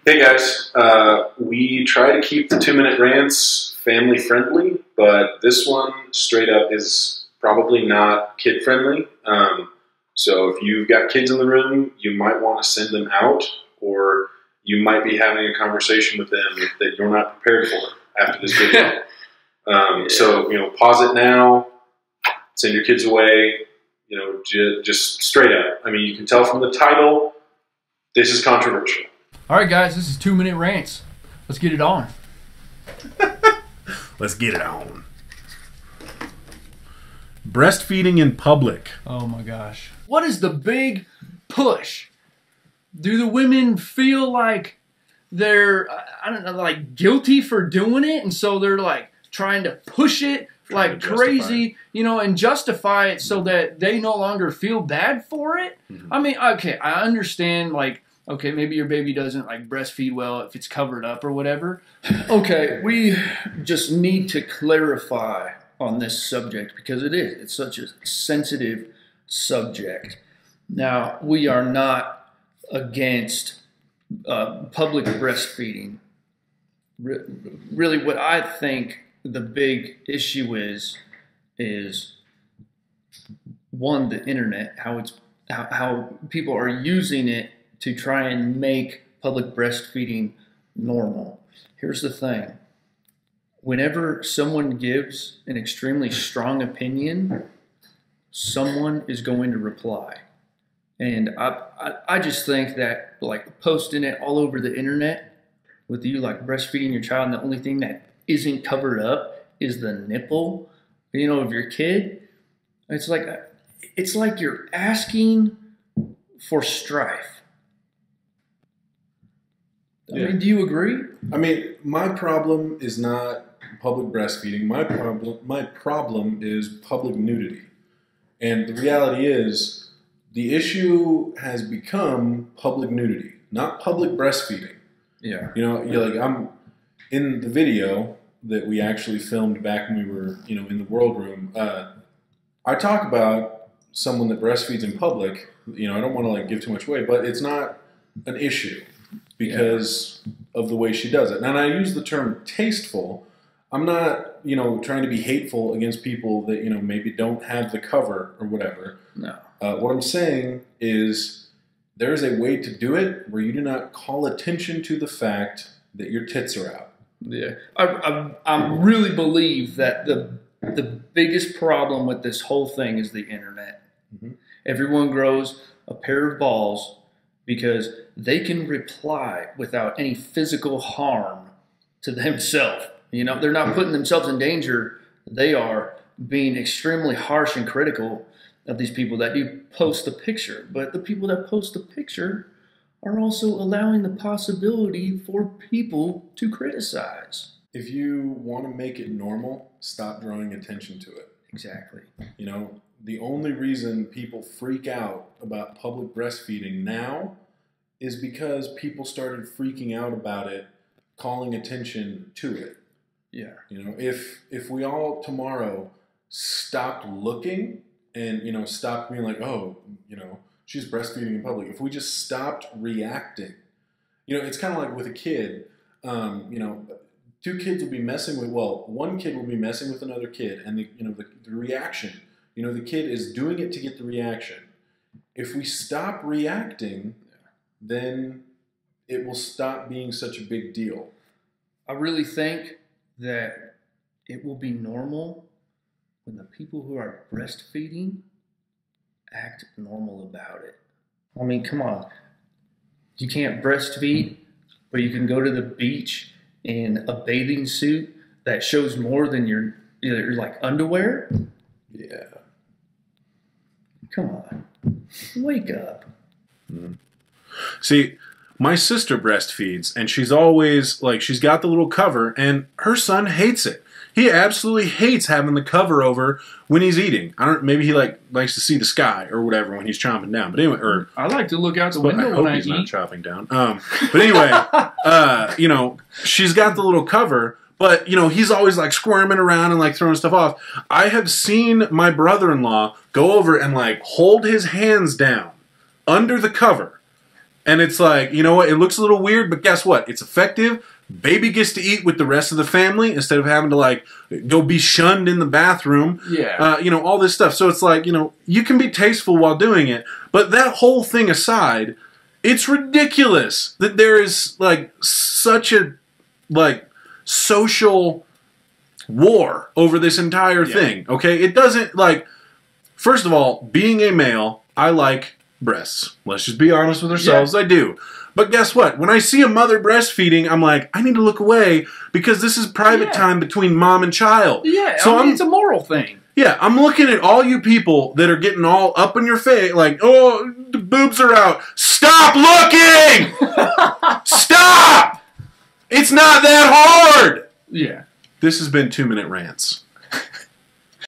Hey guys, we try to keep the 2-minute rants family friendly, but this one straight up is probably not kid friendly. So if you've got kids in the room, you might want to send them out, or you might be having a conversation with them that you're not prepared for after this video. So, pause it now, send your kids away, just straight up. I mean, you can tell from the title, this is controversial. All right, guys, this is 2-minute rants. Let's get it on. Let's get it on. Breastfeeding in public. Oh my gosh. What is the big push? Do the women feel like they're, guilty for doing it? And so they're like trying to push it like crazy, and justify it so that they no longer feel bad for it? Mm-hmm. I mean, okay, I understand, okay, maybe your baby doesn't breastfeed well if it's covered up or whatever. Okay, we just need to clarify on this subject because it's such a sensitive subject. Now, we are not against public breastfeeding. Really, what I think the big issue is one, the internet, how people are using it to try and make public breastfeeding normal. Here's the thing. Whenever someone gives an extremely strong opinion, someone is going to reply. And I just think that posting it all over the internet with you breastfeeding your child, and the only thing that isn't covered up is the nipple, of your kid. It's like you're asking for strife. I mean, do you agree? I mean, my problem is not public breastfeeding. My problem is public nudity. And the reality is, the issue has become public nudity, not public breastfeeding. Yeah. I'm in the video that we actually filmed back when we were, in the world room. I talk about someone that breastfeeds in public. I don't want to give too much away, but it's not an issue because of the way she does it. And I use the term tasteful. I'm not, trying to be hateful against people that, maybe don't have the cover or whatever. No. What I'm saying is there is a way to do it where you do not call attention to the fact that your tits are out. Yeah. I really believe that the biggest problem with this whole thing is the internet. Mm-hmm. Everyone grows a pair of balls because they can reply without any physical harm to themselves. They're not putting themselves in danger. They are being extremely harsh and critical of these people that do post the picture. But the people that post the picture are also allowing the possibility for people to criticize. If you want to make it normal, stop drawing attention to it. Exactly. The only reason people freak out about public breastfeeding now is because people started freaking out about it, calling attention to it. Yeah. If we all tomorrow stopped looking and, stopped being like, oh, she's breastfeeding in public. If we just stopped reacting, it's kind of like with a kid, two kids will be messing with, one kid will be messing with another kid, and the reaction, the kid is doing it to get the reaction. If we stop reacting, then it will stop being such a big deal. I really think that it will be normal when the people who are breastfeeding act normal about it. I mean, come on. You can't breastfeed, but you can go to the beach in a bathing suit that shows more than your underwear? Yeah. Come on. Wake up. Mm-hmm. See, my sister breastfeeds, and she's always, she's got the little cover, and her son hates it. He absolutely hates having the cover over when he's eating. Maybe he likes to see the sky or whatever when he's chomping down. But anyway, I like to look out the window when I eat. I hope he's not chopping down. But anyway, she's got the little cover, but he's always squirming around and throwing stuff off. I have seen my brother-in-law go over and hold his hands down under the cover And it's like, you know what? It looks a little weird, but guess what? It's effective. Baby gets to eat with the rest of the family instead of having to like go be shunned in the bathroom. Yeah. You know, all this stuff. So it's like, you know, you can be tasteful while doing it. But that whole thing aside, it's ridiculous that there is like such a like social war over this entire thing. Okay? It doesn't like, first of all, being a male, I like breasts. Let's just be honest with ourselves. I do. But guess what? When I see a mother breastfeeding, I'm like, I need to look away because this is private time between mom and child. Yeah, so I mean, it's a moral thing. Yeah, I'm looking at all you people that are getting all up in your face, like, oh, the boobs are out. Stop looking! Stop! It's not that hard! Yeah. This has been 2 Minute Rants.